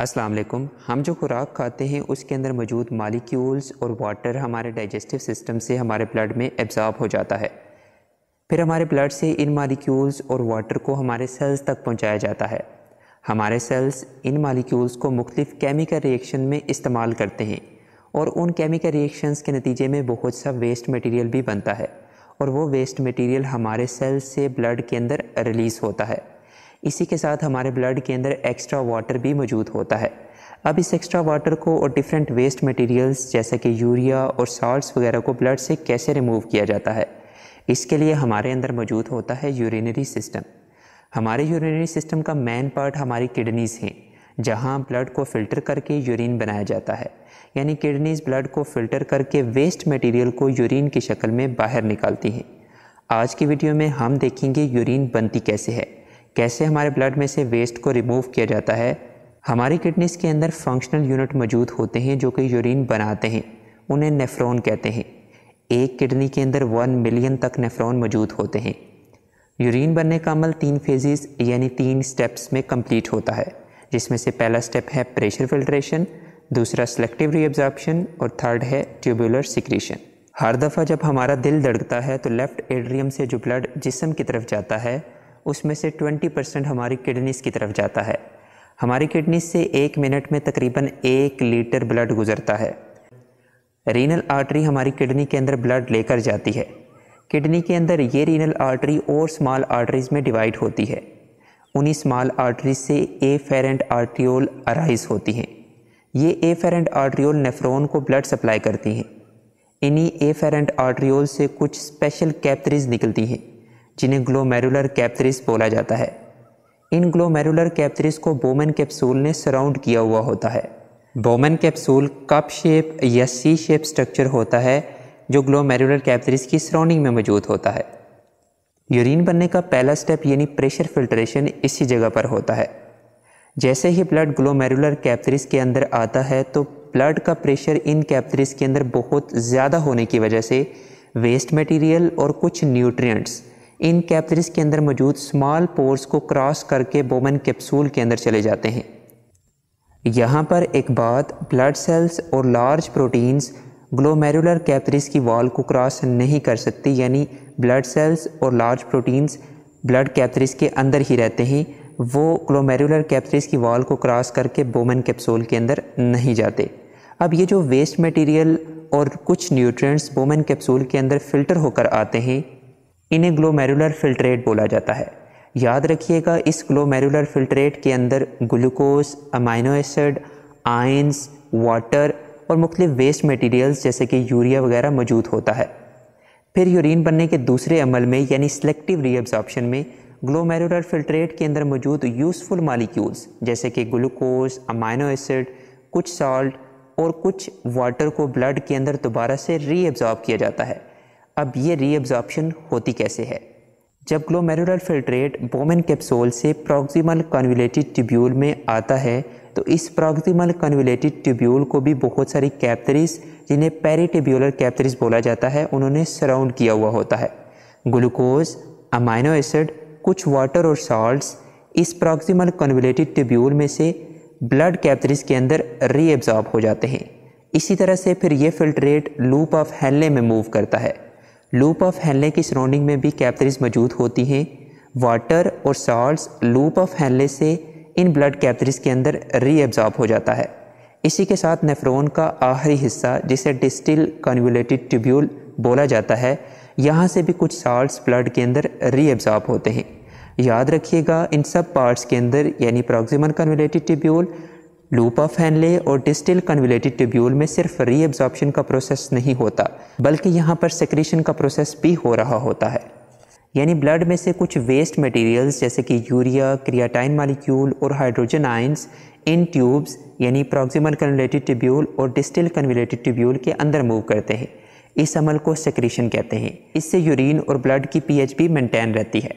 अस्सलाम वालेकुम। हम जो खुराक खाते हैं उसके अंदर मौजूद मालिक्यूल्स और वाटर हमारे डाइजेस्टिव सिस्टम से हमारे ब्लड में एब्जॉर्ब हो जाता है। फिर हमारे ब्लड से इन मालिक्यूल्स और वाटर को हमारे सेल्स तक पहुंचाया जाता है। हमारे सेल्स इन मालिक्यूल्स को मुख्तलिफ केमिकल रिएक्शन में इस्तेमाल करते हैं और उन केमिकल रिएक्शंस के नतीजे में बहुत सा वेस्ट मटेरियल भी बनता है और वो वेस्ट मटेरियल हमारे सेल्स से ब्लड के अंदर रिलीज़ होता है। इसी के साथ हमारे ब्लड के अंदर एक्स्ट्रा वाटर भी मौजूद होता है। अब इस एक्स्ट्रा वाटर को और डिफरेंट वेस्ट मटेरियल्स जैसे कि यूरिया और साल्ट्स वगैरह को ब्लड से कैसे रिमूव किया जाता है, इसके लिए हमारे अंदर मौजूद होता है यूरिनरी सिस्टम। हमारे यूरिनरी सिस्टम का मेन पार्ट हमारी किडनीज़ हैं, जहां ब्लड को फ़िल्टर करके यूरिन बनाया जाता है। यानी किडनीज़ ब्लड को फ़िल्टर करके वेस्ट मटेरियल को यूरिन की शक्ल में बाहर निकालती हैं। आज की वीडियो में हम देखेंगे यूरिन बनती कैसे है, कैसे हमारे ब्लड में से वेस्ट को रिमूव किया जाता है। हमारी किडनीज़ के अंदर फंक्शनल यूनिट मौजूद होते हैं जो कि यूरिन बनाते हैं, उन्हें नेफ्रॉन कहते हैं। एक किडनी के अंदर 1 मिलियन तक नेफ्रॉन मौजूद होते हैं। यूरिन बनने का अमल 3 फेजेस यानी 3 स्टेप्स में कंप्लीट होता है, जिसमें से पहला स्टेप है प्रेशर फिल्ट्रेशन, दूसरा सेलेक्टिव रीअब्जॉर्प्शन और थर्ड है ट्यूबुलर सिक्रीशन। हर दफ़ा जब हमारा दिल धड़कता है तो लेफ़्ट एट्रियम से जो ब्लड जिस्म की तरफ जाता है उसमें से 20% हमारी किडनीज़ की तरफ जाता है। हमारी किडनीज़ से 1 मिनट में तकरीबन 1 लीटर ब्लड गुजरता है। रीनल आर्टरी हमारी किडनी के अंदर ब्लड लेकर जाती है। किडनी के अंदर ये रीनल आर्टरी और स्मॉल आर्टरीज़ में डिवाइड होती है। उन्हीं स्मॉल आर्टरीज से एफेरेंट आर्ट्रियोल अराइज होती हैं। ये एफेरेंट आर्ट्रियोल नेफ्रॉन को ब्लड सप्लाई करती हैं। इन्हीं एफेरेंट आर्ट्रियोल से कुछ स्पेशल कैपिलरीज निकलती हैं जिन्हें ग्लोमेरुलर कैपिलरीज बोला जाता है। इन ग्लोमेरुलर कैपिलरीज को बोमेन कैप्सूल ने सराउंड किया हुआ होता है। बोमेन कैप्सूल कप शेप या सी शेप स्ट्रक्चर होता है जो ग्लोमेरुलर कैपिलरीज की सराउंडिंग में मौजूद होता है। यूरिन बनने का पहला स्टेप यानी प्रेशर फिल्ट्रेशन इसी जगह पर होता है। जैसे ही ब्लड ग्लोमेरुलर कैपिलरीज के अंदर आता है तो ब्लड का प्रेशर इन कैपिलरीज के अंदर बहुत ज़्यादा होने की वजह से वेस्ट मटेरियल और कुछ न्यूट्रिएंट्स इन कैपिलरीज के अंदर मौजूद स्मॉल पोर्स को क्रॉस करके बोमेन कैप्सूल के अंदर चले जाते हैं। यहाँ पर एक बात, ब्लड सेल्स और लार्ज प्रोटीन्स ग्लोमेरुलर कैपिलरीज की वॉल को क्रॉस नहीं कर सकती, यानी ब्लड सेल्स और लार्ज प्रोटीन्स ब्लड कैपिलरीज के अंदर ही रहते हैं, वो ग्लोमेरुलर कैपिलरीज की वॉल को क्रॉस करके बोमेन कैप्सूल के अंदर नहीं जाते। अब ये जो वेस्ट मटेरियल और कुछ न्यूट्रिएंट्स बोमेन कैप्सूल के अंदर फ़िल्टर होकर आते हैं, इन्हें ग्लोमेरुलर फिल्ट्रेट बोला जाता है। याद रखिएगा, इस ग्लोमेरुलर फिल्ट्रेट के अंदर glucose, amino acid, ions, water और मुख्तलिफ वेस्ट मटेरियल्स जैसे कि यूरिया वगैरह मौजूद होता है। फिर यूरिन बनने के दूसरे अमल में यानी सेलेक्टिव रीअब्जॉर्प्शन में ग्लोमेरुलर फिल्ट्रेट के अंदर मौजूद यूज़फुल मालिक्यूल्स जैसे कि ग्लूकोज, अमाइनो एसिड, कुछ साल्ट और कुछ वाटर को ब्लड के अंदर दोबारा से रीअब्जॉर्ब किया जाता है। अब ये रीअब्जॉर्प्शन होती कैसे है? जब ग्लोमेरुलर फिल्ट्रेट बोमेन कैप्सूल से प्रॉक्सिमल कन्वोल्यूटेड ट्यूब्यूल में आता है तो इस प्रॉक्सिमल कन्वोल्यूटेड ट्यूब्यूल को भी बहुत सारी कैपिलरीज जिन्हें पेरिट्यूब्यूलर कैपिलरीज बोला जाता है उन्होंने सराउंड किया हुआ होता है। ग्लूकोज, अमाइनो एसिड, कुछ वाटर और साल्ट्स इस प्रॉक्सिमल कन्वोल्यूटेड ट्यूब्यूल में से ब्लड कैपिलरीज के अंदर रीअब्जॉर्ब हो जाते हैं। इसी तरह से फिर ये फिल्ट्रेट लूप ऑफ हेनले में मूव करता है। लूप ऑफ हेनले की सराउंडिंग में भी कैपिलरीज मौजूद होती हैं। वाटर और साल्ट्स लूप ऑफ हेनले से इन ब्लड कैपिलरीज के अंदर रीअब्जॉर्ब हो जाता है। इसी के साथ नेफ्रॉन का आखिरी हिस्सा जिसे डिस्टिल कन्वोल्यूटेड ट्यूब्यूल बोला जाता है, यहाँ से भी कुछ साल्ट्स ब्लड के अंदर रीअब्जॉर्ब होते हैं। याद रखिएगा, इन सब पार्ट्स के अंदर यानी proximal convoluted tubule, loop of Henle और डिस्टिल कन्वोल्यूटेड ट्यूब्यूल में सिर्फ रीअब्जॉर्प्शन का प्रोसेस नहीं होता बल्कि यहाँ पर सेक्रीशन का प्रोसेस भी हो रहा होता है। यानी ब्लड में से कुछ वेस्ट मटेरियल्स जैसे कि यूरिया, क्रिएटाइन मॉलिक्यूल और हाइड्रोजन आयंस इन ट्यूब्स यानी प्रॉक्सिमल कन्वोल्यूटेड ट्यूब्यूल और डिस्टिल कन्वोल्यूटेड ट्यूब्यूल के अंदर मूव करते हैं। इस अमल को सेक्रीशन कहते हैं। इससे यूरिन और ब्लड की पीएच भी मेंटेन रहती है।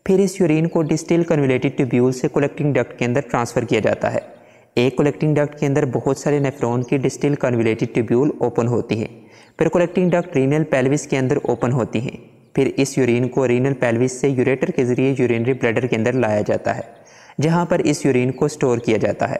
फिर इस यूरिन को डिस्टिल कन्वोल्यूटेड ट्यूब्यूल से कलेक्टिंग डक्ट के अंदर ट्रांसफ़र किया जाता है। एक कलेक्टिंग डक्ट के अंदर बहुत सारे नेफ्रॉन की डिस्टिल कन्वोल्यूटेड ट्यूब्यूल ओपन होती हैं। फिर कलेक्टिंग डक्ट रीनल पेल्विस के अंदर ओपन होती हैं। फिर इस यूरिन को रीनल पेल्विस से यूरेटर के ज़रिए यूरिनरी ब्लैडर के अंदर लाया जाता है, जहाँ पर इस यूरिन को स्टोर किया जाता है।